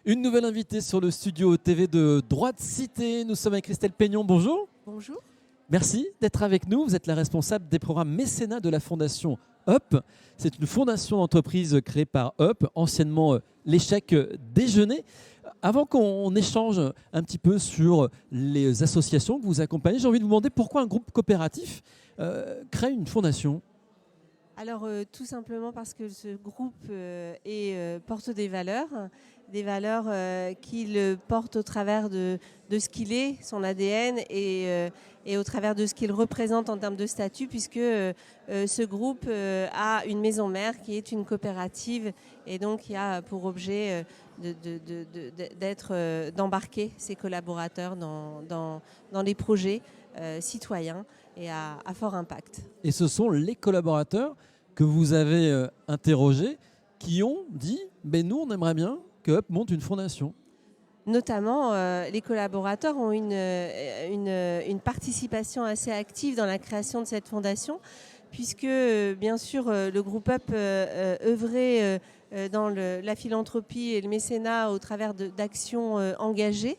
Une nouvelle invitée sur le studio TV de Droite Cité. Nous sommes avec Christelle Peignon. Bonjour. Bonjour. Merci d'être avec nous. Vous êtes la responsable des programmes mécénat de la fondation UP. C'est une fondation d'entreprise créée par UP, anciennement l'échec déjeuner. Avant qu'on échange un petit peu sur les associations que vous accompagnez, j'ai envie de vous demander pourquoi un groupe coopératif crée une fondation. Alors tout simplement parce que ce groupe porte des valeurs qu'il porte au travers de ce qu'il est, son ADN et au travers de ce qu'il représente en termes de statut, puisque ce groupe a une maison mère qui est une coopérative et donc qui a pour objet d'embarquer ses collaborateurs dans les projets citoyens et à fort impact. Et ce sont les collaborateurs que vous avez interrogés qui ont dit nous, on aimerait bien que UP monte une fondation. Notamment, les collaborateurs ont une participation assez active dans la création de cette fondation, puisque bien sûr le groupe UP œuvrait dans la philanthropie et le mécénat au travers d'actions engagées,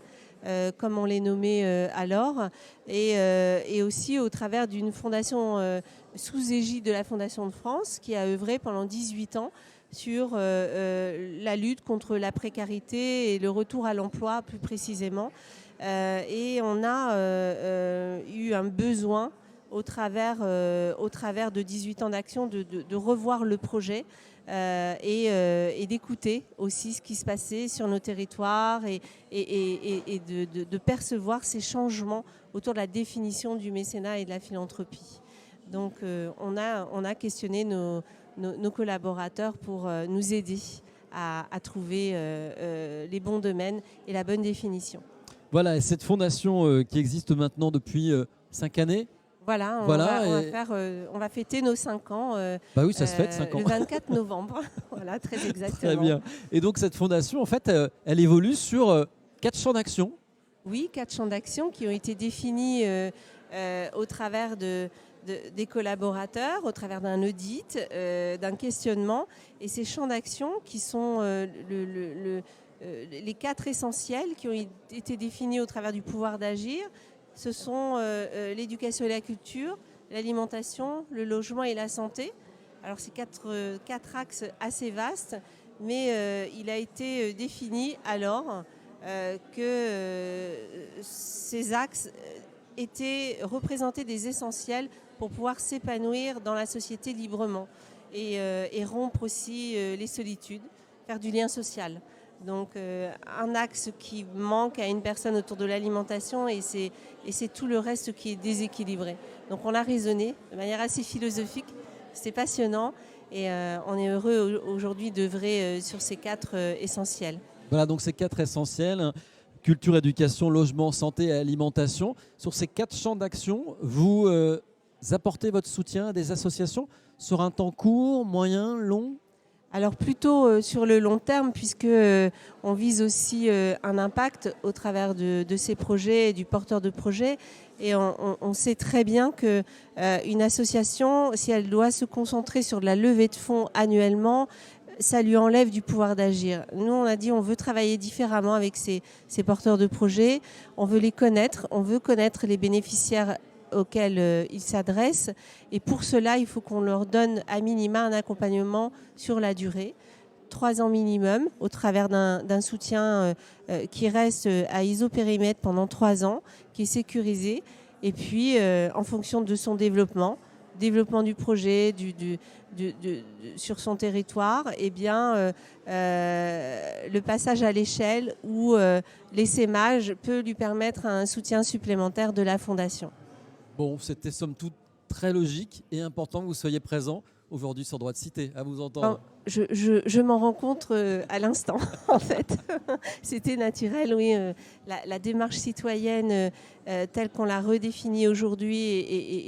comme on les nommait alors, et aussi au travers d'une fondation sous égide de la Fondation de France qui a œuvré pendant 18 ans sur la lutte contre la précarité et le retour à l'emploi plus précisément. Et on a eu un besoin au travers de 18 ans d'action de revoir le projet et d'écouter aussi ce qui se passait sur nos territoires et de percevoir ces changements autour de la définition du mécénat et de la philanthropie. Donc on a questionné nos collaborateurs pour nous aider à trouver les bons domaines et la bonne définition. Voilà, et cette fondation qui existe maintenant depuis 5 années. Voilà, on va fêter nos 5 ans. Bah oui, ça se fête 5 ans. Le 24 novembre, voilà, très exactement. Très bien. Et donc cette fondation, en fait, elle évolue sur 4 champs d'action. Oui, 4 champs d'action qui ont été définis au travers des collaborateurs, au travers d'un audit, d'un questionnement. Et ces champs d'action qui sont les 4 essentiels qui ont été définis au travers du pouvoir d'agir, ce sont l'éducation et la culture, l'alimentation, le logement et la santé. Alors c'est 4 axes assez vastes, mais il a été défini alors que ces axes représentaient des essentiels pour pouvoir s'épanouir dans la société librement et rompre aussi les solitudes, faire du lien social. Donc un axe qui manque à une personne autour de l'alimentation et c'est tout le reste qui est déséquilibré. Donc on a raisonné de manière assez philosophique, c'est passionnant et on est heureux aujourd'hui d'œuvrer sur ces 4 essentiels. Voilà, donc ces 4 essentiels, culture, éducation, logement, santé et alimentation. Sur ces 4 champs d'action, vous apportez votre soutien à des associations sur un temps court, moyen, long ? Alors plutôt sur le long terme, puisque on vise aussi un impact au travers de ces projets et du porteur de projet. Et on sait très bien qu'une association, si elle doit se concentrer sur de la levée de fonds annuellement, ça lui enlève du pouvoir d'agir. Nous, on a dit on veut travailler différemment avec ces porteurs de projets. On veut les connaître, on veut connaître les bénéficiaires auxquels ils s'adressent. Et pour cela, il faut qu'on leur donne à minima un accompagnement sur la durée, 3 ans minimum, au travers d'un soutien qui reste à isopérimètre pendant 3 ans, qui est sécurisé. Et puis, en fonction de son développement du projet, sur son territoire, eh bien, le passage à l'échelle ou l'essaimage peut lui permettre un soutien supplémentaire de la Fondation. Bon, c'était somme toute très logique et important que vous soyez présent aujourd'hui sur Droite Cité, à vous entendre. Je m'en rends compte à l'instant, en fait. C'était naturel, oui. La démarche citoyenne telle qu'on l'a redéfinie aujourd'hui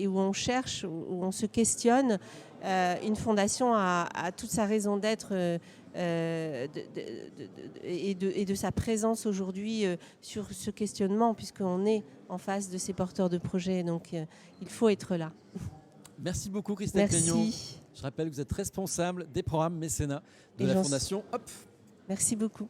et où on cherche, où on se questionne, une fondation a toute sa raison d'être et de sa présence aujourd'hui sur ce questionnement, puisqu'on est en face de ces porteurs de projets. Donc, il faut être là. Merci beaucoup, Christelle Peignon. Merci. Je rappelle que vous êtes responsable des programmes mécénat de la Fondation UP. Merci beaucoup.